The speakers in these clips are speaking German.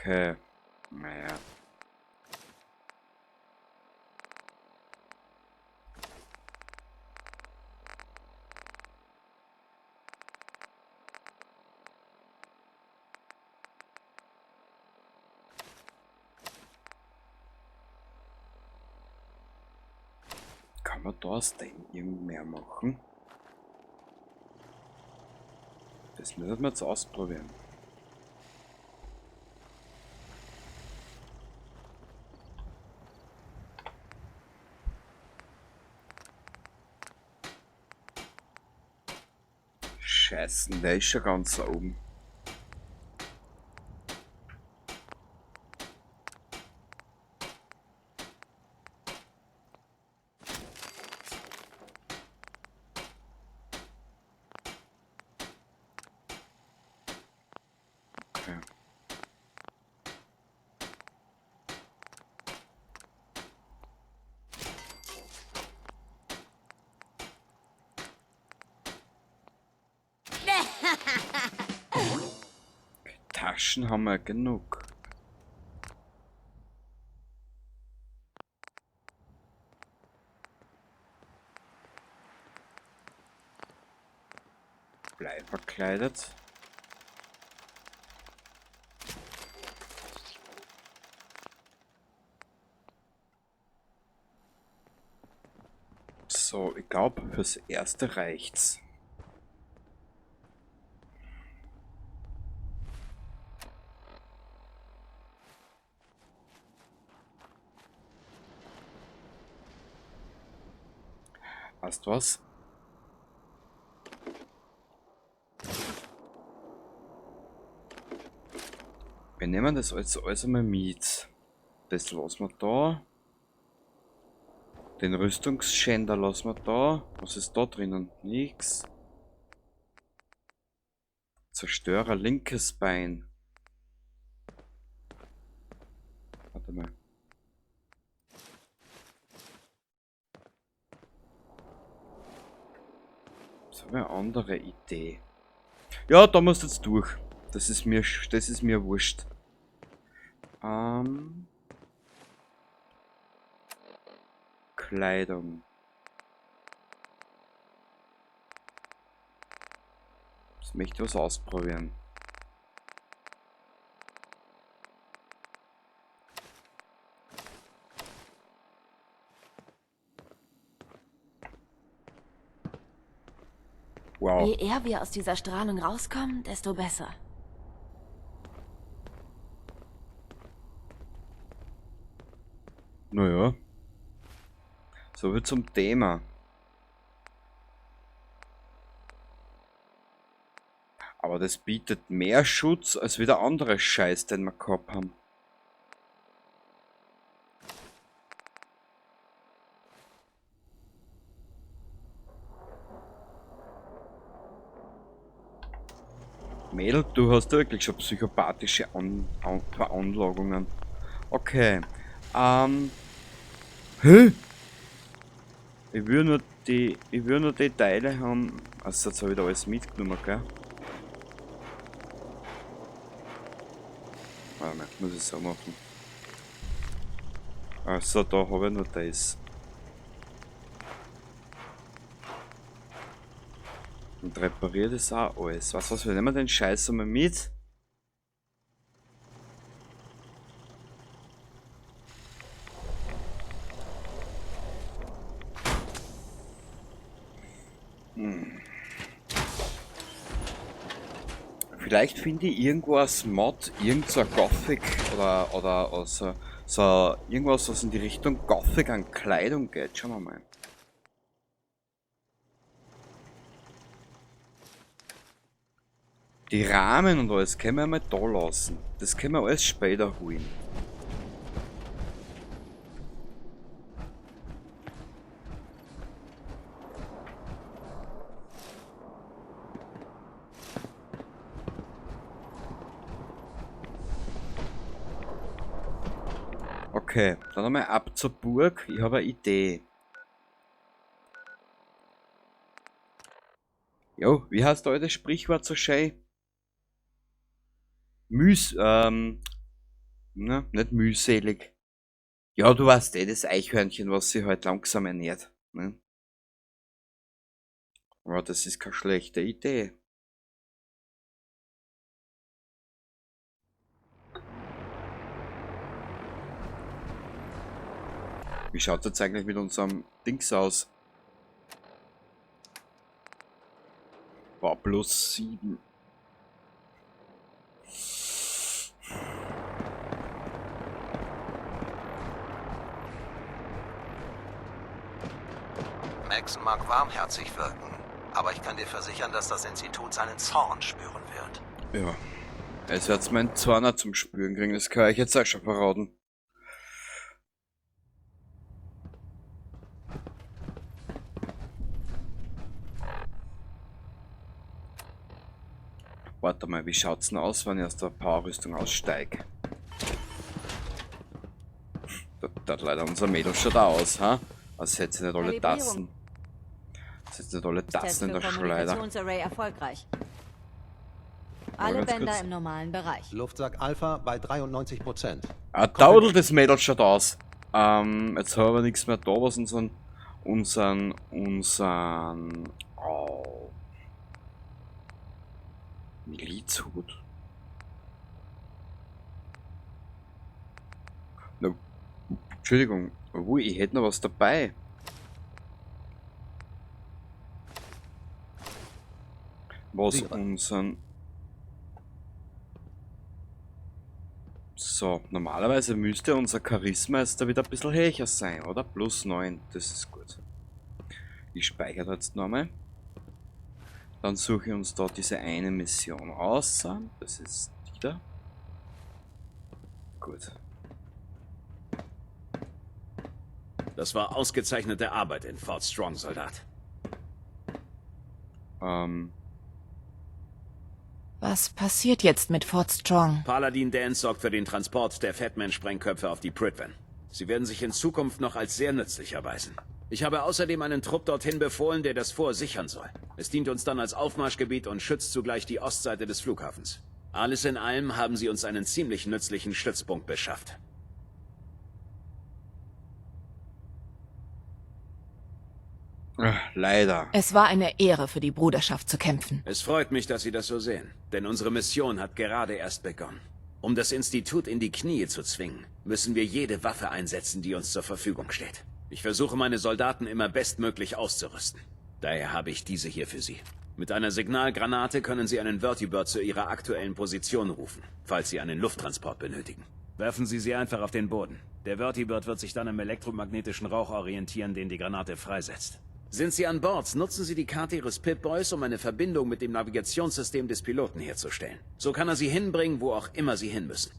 Okay. Naja. Kann man da aus dem irgend mehr machen? Das müssen wir jetzt ausprobieren. Scheiße, der ist schon ganz da oben. Okay. Taschen haben wir genug. Blei verkleidet. So, ich glaube, fürs Erste reicht's. Weißt du was? Wir nehmen das alles einmal mit. Das lassen wir da. Den Rüstungsschänder lassen wir da. Was ist da drinnen? Nix. Zerstörer linkes Bein. Warte mal. So eine andere Idee. Ja, da musst du jetzt durch. Das ist mir wurscht. Kleidung. Jetzt möchte ich was ausprobieren. Wow. Je eher wir aus dieser Strahlung rauskommen, desto besser. Naja. So viel zum Thema. Aber das bietet mehr Schutz als wieder andere Scheiß, den wir gehabt haben. Mädel, du hast wirklich schon psychopathische Veranlagungen. Okay. Hä? Ich will nur die Teile haben. Also jetzt habe ich da alles mitgenommen, gell? Warte mal, muss ich so machen. Also da habe ich nur das. Und repariere das auch alles. Was, wir nehmen den Scheiß einmal mit. Vielleicht finde ich irgendwo als Mod irgend so ein Gothic oder so irgendwas, was in die Richtung Gothic an Kleidung geht. Schauen wir mal. Die Rahmen und alles können wir mal da lassen. Das können wir alles später holen. Okay, dann einmal ab zur Burg. Ich habe eine Idee. Jo, wie heißt da das Sprichwort so schön? Ne? Nicht mühselig. Ja, du weißt eh, das Eichhörnchen, was sich halt langsam ernährt. Ne? Aber das ist keine schlechte Idee. Wie schaut jetzt eigentlich mit unserem Dings aus? Boah, +7. Max mag warmherzig wirken, aber ich kann dir versichern, dass das Institut seinen Zorn spüren wird. Ja. Jetzt wird's mein Zorner zum Spüren kriegen, das kann ich jetzt auch schon verraten. Warte mal, wie schaut's denn aus, wenn ich aus der Powerrüstung aussteige? Da hat leider unser Mädel schon da aus, ha? Als hätte sie nicht alle Tassen. Als hätte sie nicht alle Tassen in der Schleuder. Kommunikationsarray erfolgreich. Mal Alle ganz Bänder kurz. im normalen Bereich. Luftsack Alpha bei 93%. Daudelt das Mädel schon aus. Jetzt haben wir aber nichts mehr da, was unseren, oh, Milizhut. Na, Entschuldigung, ich hätte noch was dabei. Was Sicher. unseren... So, normalerweise müsste unser Charisma jetzt da wieder ein bisschen höher sein, oder? +9, das ist gut. Ich speichere jetzt nochmal. Dann suche ich uns da diese eine Mission aus. Das ist die da. Gut. Das war ausgezeichnete Arbeit in Fort Strong, Soldat. Was passiert jetzt mit Fort Strong? Paladin Dance sorgt für den Transport der Fatman-Sprengköpfe auf die Pridwen. Sie werden sich in Zukunft noch als sehr nützlich erweisen. Ich habe außerdem einen Trupp dorthin befohlen, der das Fort sichern soll. Es dient uns dann als Aufmarschgebiet und schützt zugleich die Ostseite des Flughafens. Alles in allem haben sie uns einen ziemlich nützlichen Stützpunkt beschafft. Leider. Es war eine Ehre für die Bruderschaft zu kämpfen. Es freut mich, dass Sie das so sehen, denn unsere Mission hat gerade erst begonnen. Um das Institut in die Knie zu zwingen, müssen wir jede Waffe einsetzen, die uns zur Verfügung steht. Ich versuche, meine Soldaten immer bestmöglich auszurüsten. Daher habe ich diese hier für Sie. Mit einer Signalgranate können Sie einen Vertibird zu Ihrer aktuellen Position rufen, falls Sie einen Lufttransport benötigen. Werfen Sie sie einfach auf den Boden. Der Vertibird wird sich dann im elektromagnetischen Rauch orientieren, den die Granate freisetzt. Sind Sie an Bord, nutzen Sie die Karte Ihres Pip-Boys, um eine Verbindung mit dem Navigationssystem des Piloten herzustellen. So kann er Sie hinbringen, wo auch immer Sie hin müssen.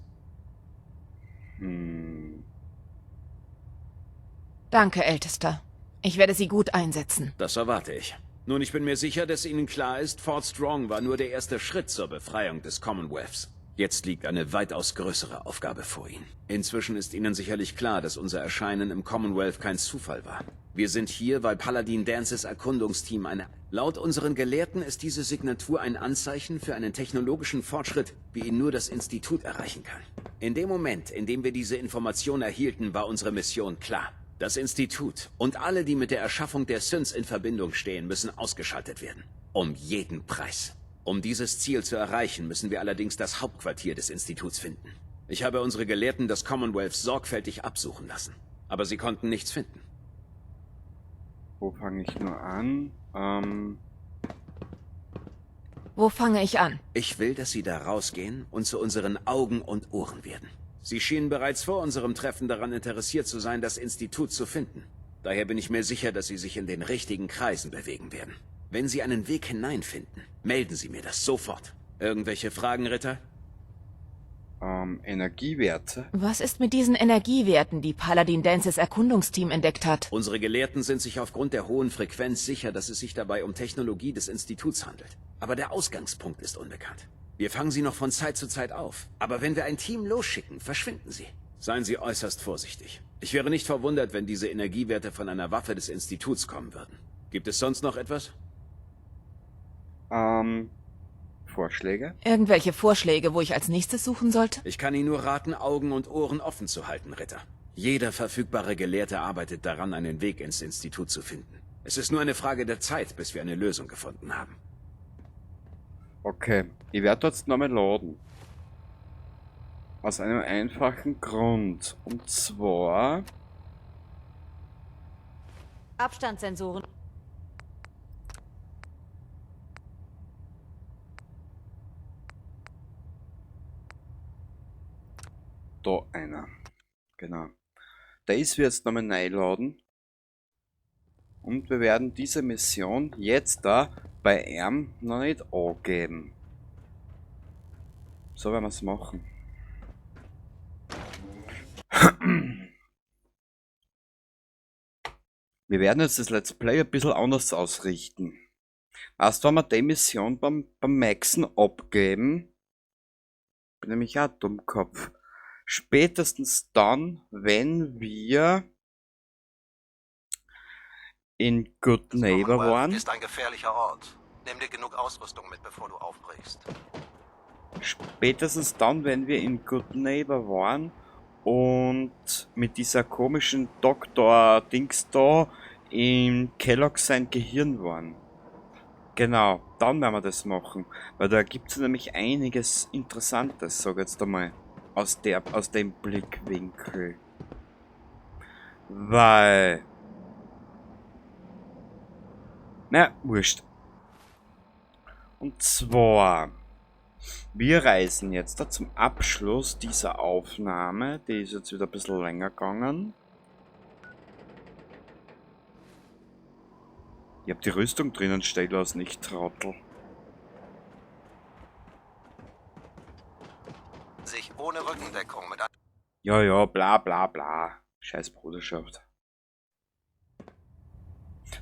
Danke, Ältester. Ich werde sie gut einsetzen. Das erwarte ich. Nun, ich bin mir sicher, dass Ihnen klar ist, Fort Strong war nur der erste Schritt zur Befreiung des Commonwealths. Jetzt liegt eine weitaus größere Aufgabe vor Ihnen. Inzwischen ist Ihnen sicherlich klar, dass unser Erscheinen im Commonwealth kein Zufall war. Wir sind hier, weil Paladin Dances Erkundungsteam Laut unseren Gelehrten ist diese Signatur ein Anzeichen für einen technologischen Fortschritt, wie ihn nur das Institut erreichen kann. In dem Moment, in dem wir diese Information erhielten, war unsere Mission klar. Das Institut und alle, die mit der Erschaffung der Synths in Verbindung stehen, müssen ausgeschaltet werden. Um jeden Preis. Um dieses Ziel zu erreichen, müssen wir allerdings das Hauptquartier des Instituts finden. Ich habe unsere Gelehrten das Commonwealth sorgfältig absuchen lassen. Aber sie konnten nichts finden. Wo fange ich nur an? Wo fange ich an? Ich will, dass Sie da rausgehen und zu unseren Augen und Ohren werden. Sie schienen bereits vor unserem Treffen daran interessiert zu sein, das Institut zu finden. Daher bin ich mir sicher, dass Sie sich in den richtigen Kreisen bewegen werden. Wenn Sie einen Weg hineinfinden, melden Sie mir das sofort. Irgendwelche Fragen, Ritter? Energiewerte. Was ist mit diesen Energiewerten, die Paladin Dances Erkundungsteam entdeckt hat? Unsere Gelehrten sind sich aufgrund der hohen Frequenz sicher, dass es sich dabei um Technologie des Instituts handelt. Aber der Ausgangspunkt ist unbekannt. Wir fangen sie noch von Zeit zu Zeit auf. Aber wenn wir ein Team losschicken, verschwinden sie. Seien Sie äußerst vorsichtig. Ich wäre nicht verwundert, wenn diese Energiewerte von einer Waffe des Instituts kommen würden. Gibt es sonst noch etwas? Vorschläge? Irgendwelche Vorschläge, wo ich als nächstes suchen sollte? Ich kann Ihnen nur raten, Augen und Ohren offen zu halten, Ritter. Jeder verfügbare Gelehrte arbeitet daran, einen Weg ins Institut zu finden. Es ist nur eine Frage der Zeit, bis wir eine Lösung gefunden haben. Okay, ich werde jetzt nochmal laden. Aus einem einfachen Grund. Und zwar... Abstandssensoren. Da einer. Genau. Der ist wir jetzt nochmal neu laden. Und wir werden diese Mission jetzt da bei ihm noch nicht angeben. So werden wir es machen. Wir werden jetzt das Let's Play ein bisschen anders ausrichten. Erst wenn wir die Mission beim Maxen abgeben, bin nämlich auch Dummkopf. Spätestens dann, wenn wir in Good Neighbor Commonwealth waren. ist ein gefährlicher Ort. Nimm dir genug Ausrüstung mit, bevor du aufbrichst. Spätestens dann, wenn wir in Good Neighbor waren und mit dieser komischen Doktor-Dings da in Kellogg sein Gehirn waren. Genau, dann werden wir das machen. Weil da gibt es nämlich einiges Interessantes, sag jetzt einmal, aus dem Blickwinkel. Weil... Na, wurscht. Und zwar... Wir reisen jetzt da zum Abschluss dieser Aufnahme. Die ist jetzt wieder ein bisschen länger gegangen. Ich hab die Rüstung drinnen stehen lassen, nicht Trottel. Sich ohne Rückendeckung mit Ja, ja, bla bla bla. Scheiß Bruderschaft.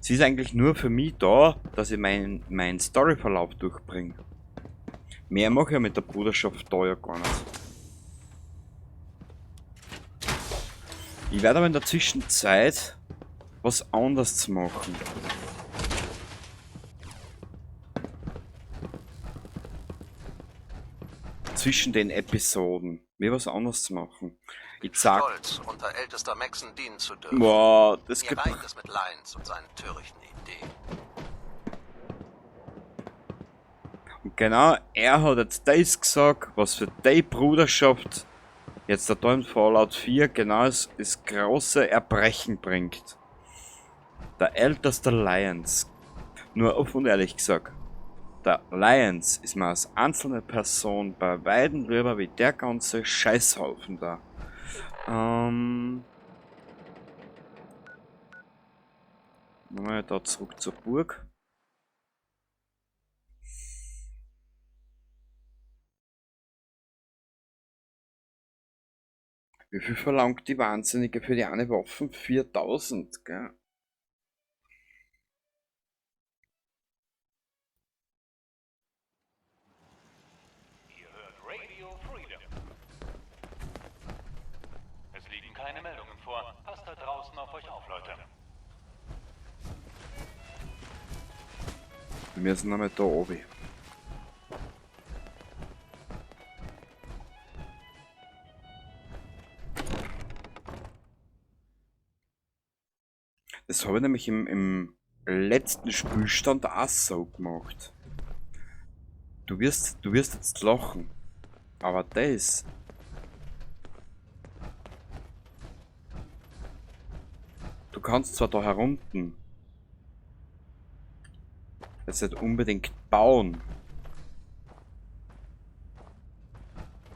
Sie ist eigentlich nur für mich da, dass ich meinen Storyverlauf durchbringe. Mehr mache ich ja mit der Bruderschaft da ja gar nicht. Ich werde aber in der Zwischenzeit was anderes machen. Zwischen den Episoden. Mir was anderes machen. Ich sag, Stolz, unter ältester Maxen dienen zu dürfen. boah, das Mir gibt... reicht es mit Lyons und seinen törichten Ideen. Und genau, er hat jetzt das gesagt, was für die Bruderschaft jetzt da in Fallout 4 genau das große Erbrechen bringt. Der älteste Lyons. Nur offen und ehrlich gesagt, der Lyons ist mir als einzelne Person bei weitem lieber wie der ganze Scheißhaufen da. Nochmal da zurück zur Burg. Wie viel verlangt die Wahnsinnige für die eine Waffe? 4000, gell? Ihr hört Radio Freedom. Es liegen keine Meldungen vor. Passt da draußen auf euch auf, Leute. Wir müssen nochmal da oben. Das habe ich nämlich im letzten Spielstand auch so gemacht. Du wirst jetzt lachen. Aber das... Du kannst zwar da herunten jetzt nicht unbedingt bauen.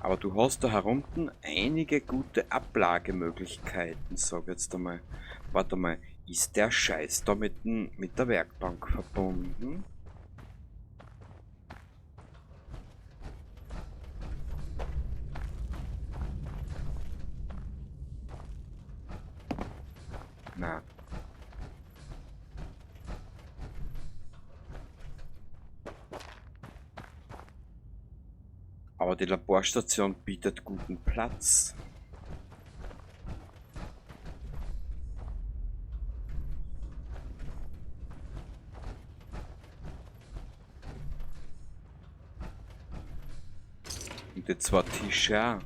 Aber du hast da herunten einige gute Ablagemöglichkeiten, sag jetzt einmal. Warte mal, ist der Scheiß da mit der Werkbank verbunden? Na. Aber die Laborstation bietet guten Platz. Und die zwei Tische auch.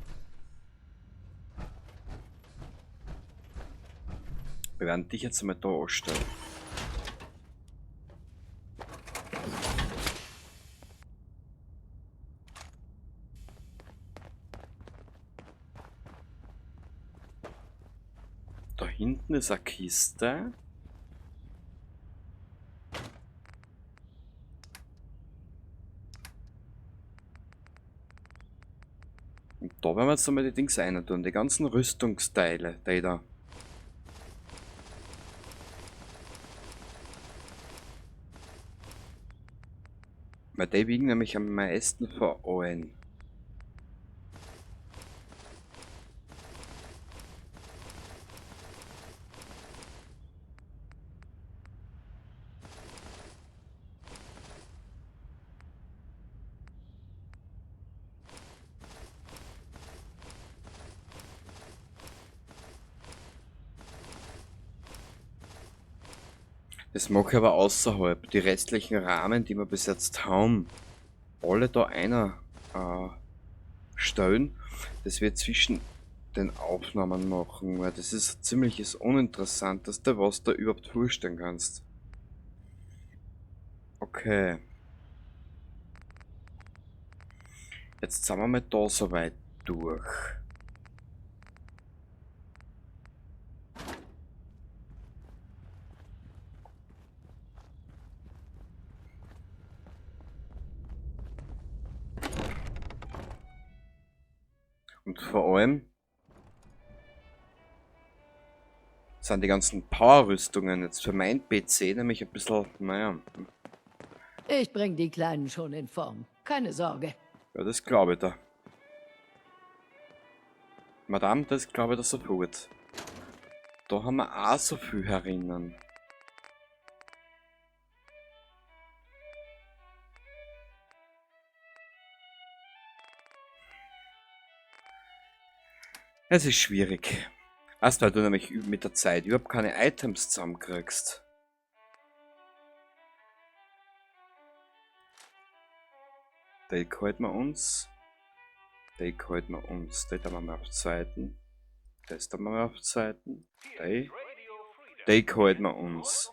Wir werden dich jetzt einmal da anstellen. Da hinten ist eine Kiste. Und da werden wir jetzt einmal die Dings rein tun, die ganzen Rüstungsteile, die da. Weil die wiegen nämlich am meisten von allen. Das mache ich aber außerhalb. Die restlichen Rahmen, die wir bis jetzt haben, alle da einer stellen. Das wird zwischen den Aufnahmen machen, weil das ist ziemlich das Uninteressanteste, was du überhaupt vorstellen kannst. Okay. Jetzt sind wir mal da soweit durch. Und vor allem sind die ganzen Power-Rüstungen jetzt für mein PC nämlich ein bisschen, naja, Ich bring die Kleinen schon in Form. Keine Sorge. ja, das glaube ich da. Madame, das glaube ich da so gut. Da haben wir auch so viel herinnen. Es ist schwierig. Erst weil du nämlich mit der Zeit überhaupt keine Items zusammenkriegst. Die halten wir uns. Die halten wir uns. Die tun wir auf Seiten. Das tun wir auf Seiten. Die halten wir uns.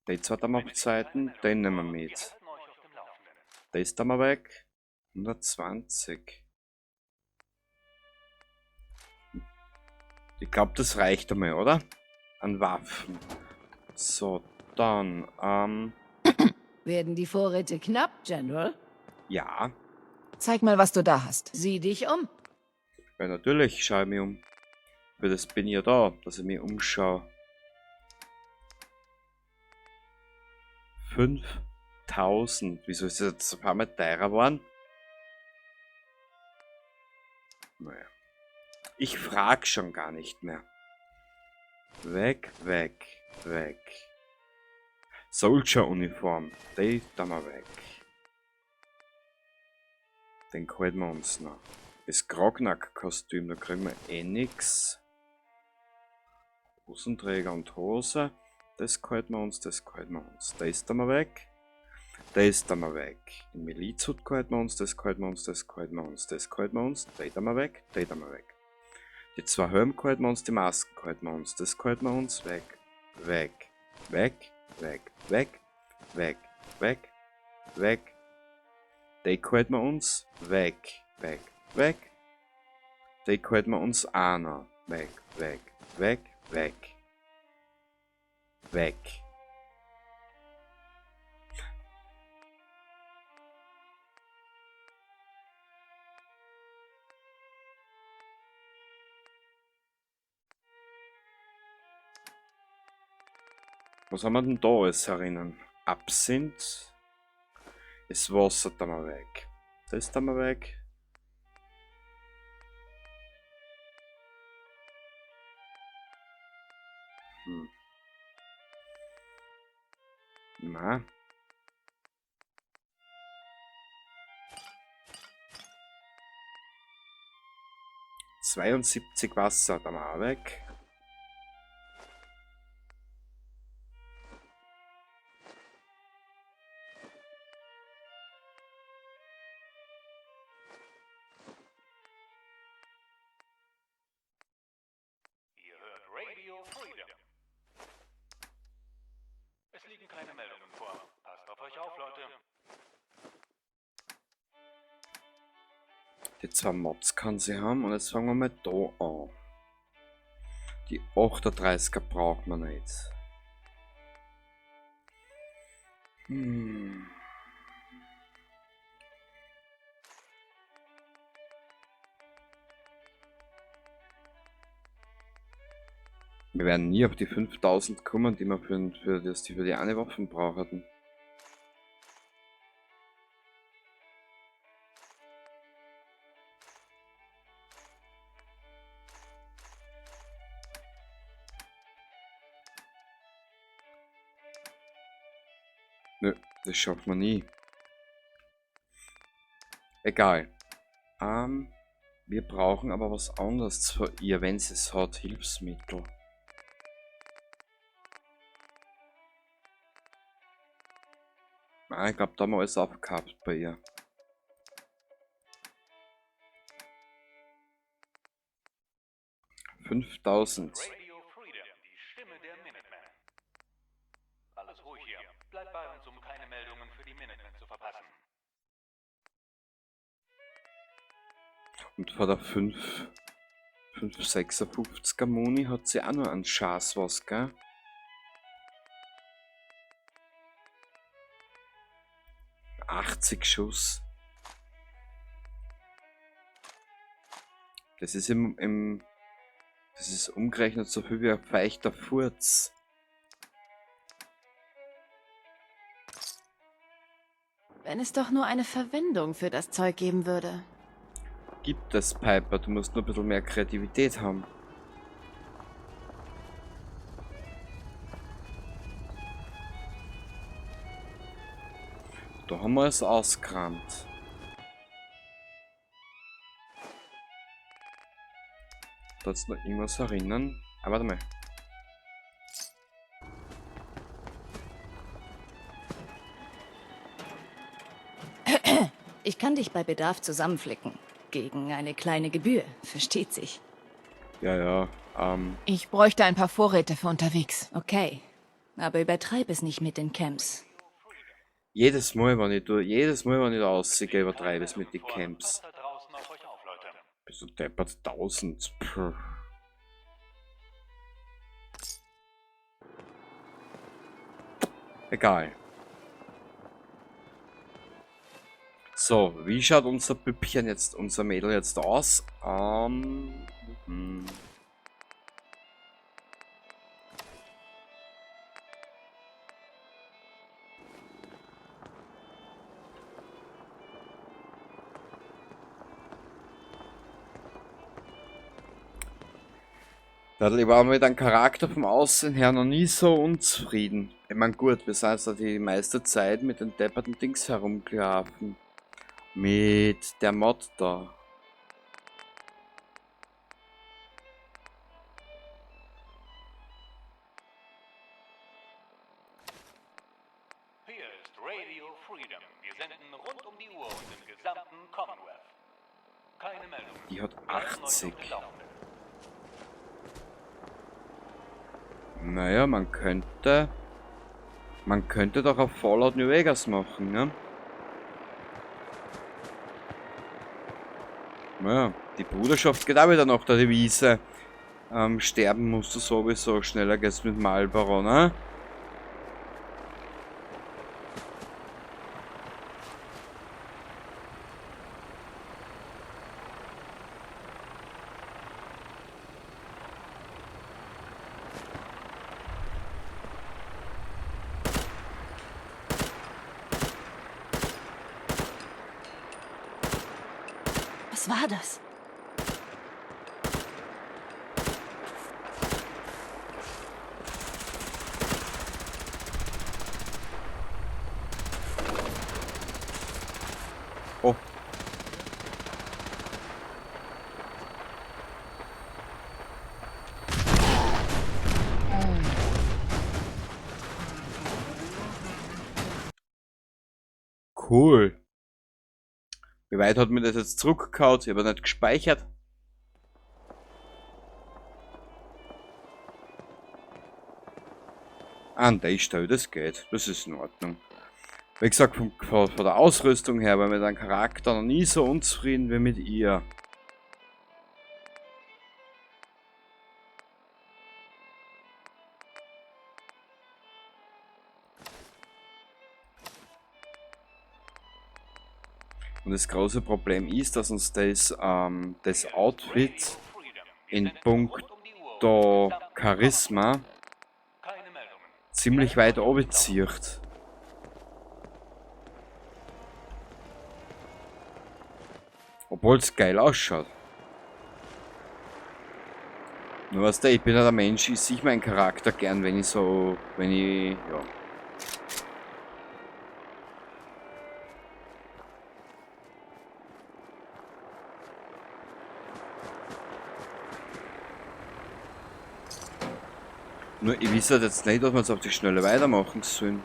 Die zwei tun wir auf Seiten. Den nehmen wir mit. Das tun wir weg. 120. Ich glaube, das reicht einmal, oder? An Waffen. So, dann, Werden die Vorräte knapp, General? ja. Zeig mal, was du da hast. Sieh dich um. Ja, natürlich schaue ich mich um. Für das bin ich ja da, dass ich mich umschaue. 5000. Wieso ist das jetzt auf einmal teurer geworden? Naja. Ich frag schon gar nicht mehr. Weg, weg, weg. Soldier-Uniform. Die tun wir weg. Den halten wir uns noch. Das Grognak-Kostüm, da kriegen wir eh nix. Hosenträger und Hose. Das halten wir uns, das halten wir uns. Das tun wir weg. Das tun wir weg. In Milizhut halten wir uns, das halten wir uns, das halten wir uns, das halten wir uns. Die tun wir weg, die tun wir weg. Die zwei Helme halten wir uns, die Masken halten wir uns, das halten wir uns. Weg, weg, weg, weg, weg, weg, weg, weg. Die halten wir uns. Weg, weg, weg. Die halten wir uns auch noch. Weg, weg, weg, weg. Weg. Was haben wir denn da alles herinnen? Absinth. Das Wasser da mal weg. Das da mal weg. Na. 72 Wasser da mal weg. Die 2 Mods kann sie haben und jetzt fangen wir mal da an. Die 38er braucht man nicht. Wir werden nie auf die 5000 kommen, die wir für die eine Waffen brauchen. Nö, das schaffen wir nie. Egal. Wir brauchen aber was anderes für ihr, wenn sie es hat, Hilfsmittel. Ich glaube, da haben wir alles aufgehabt bei ihr. $5000. Radio Freedom, die Stimme der Minutemen. Alles ruhig hier. Bleib bei uns, um keine Meldungen für die Minutemen zu verpassen. Und vor der 556er Moni hat sie auch nur einen Schaß was, gell? Schuss. Das ist das ist umgerechnet so viel wie ein feuchter Furz. Wenn es doch nur eine Verwendung für das Zeug geben würde. Gibt es, Piper, du musst nur ein bisschen mehr Kreativität haben. Da haben wir es ausgekramt. Da jetzt noch irgendwas erinnern. Ah, warte mal. Ich kann dich bei Bedarf zusammenflicken. Gegen eine kleine Gebühr, versteht sich. Ja, Ich bräuchte ein paar Vorräte für unterwegs. Okay, aber übertreib es nicht mit den Camps. jedes Mal, wenn ich da rausgehe, übertreibe ich es mit den Camps. Passt da draußen auf euch auf, Leute. Bist du deppert 1000? Puh. Egal. So, wie schaut unser Püppchen jetzt, unser Mädel jetzt aus? Ich war mit einem Charakter vom Aussehen her noch nie so unzufrieden. Ich mein gut, wir sind jetzt die meiste Zeit mit den depperten Dings herumgelaufen. Mit der Mod da. Hier ist Radio Freedom. Wir senden rund um die Uhr und im gesamten Commonwealth. Keine Meldungen. Die hat Bleiben euch 80. auf dem Laufenden. Naja, man könnte doch auf Fallout New Vegas machen, ne? Naja, die Bruderschaft geht auch wieder nach der Devise. Sterben musst du sowieso, schneller geht's mit Marlboro, ne? Was war das? Oh. Cool. Wie weit hat mir das jetzt zurückgehauen? Ich habe nicht gespeichert. An der Stelle, das geht. Das ist in Ordnung. Wie gesagt, von der Ausrüstung her war mit einem Charakter noch nie so unzufrieden wie mit ihr. Und das große Problem ist, dass uns das Outfit in puncto Charisma Keine Meldungen. ziemlich weit runterzieht. Obwohl es geil ausschaut. Nur weißt du, ich bin ja der Mensch, ich sehe meinen Charakter gern, wenn ich, ja. Nur ich weiß halt jetzt nicht, ob wir es auf die Schnelle weitermachen sollen.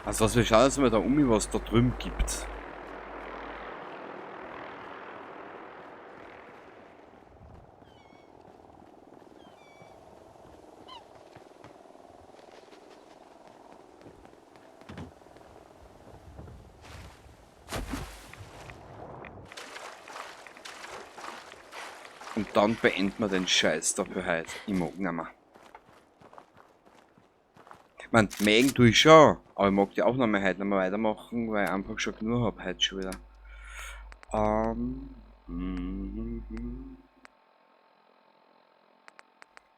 Also was wir schauen jetzt mal da was da drüben gibt. Und dann beenden wir den Scheiß da für heute. Ich mag nicht mehr. Ich mein, mögen tue ich schon, aber ich mag die Aufnahme heute nicht mehr weitermachen, weil ich einfach schon genug habe heute schon wieder.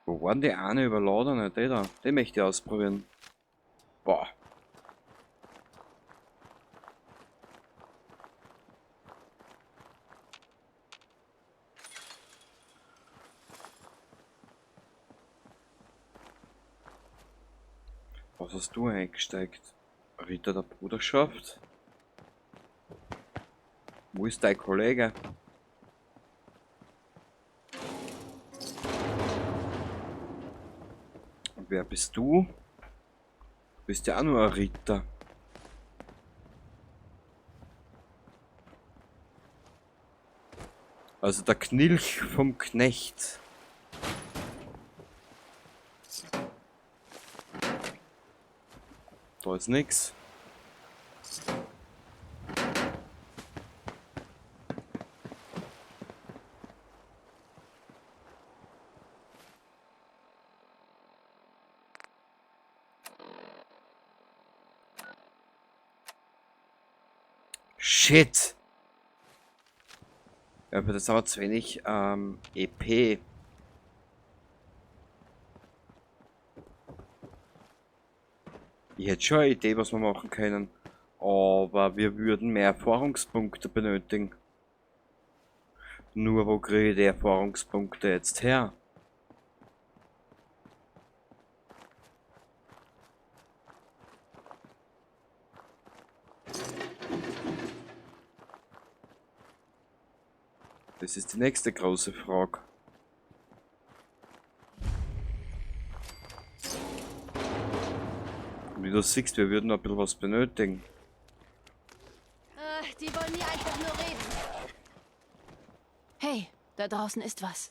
Wo waren die eine überladene? Die da, die möchte ich ausprobieren. Boah. Was hast du eingesteigt? Ritter der Bruderschaft? Wo ist dein Kollege? Und wer bist du? Du bist ja auch nur ein Ritter. Also der Knilch vom Knecht. Da ist nix. Shit! Ja, aber das haben wir zu wenig EP. Ich hätte schon eine Idee, was wir machen können, aber wir würden mehr Erfahrungspunkte benötigen. Nur wo kriege ich die Erfahrungspunkte jetzt her? Das ist die nächste große Frage. Wie du siehst, wir würden ein bisschen was benötigen. Die wollen nie einfach nur reden. Hey, da draußen ist was.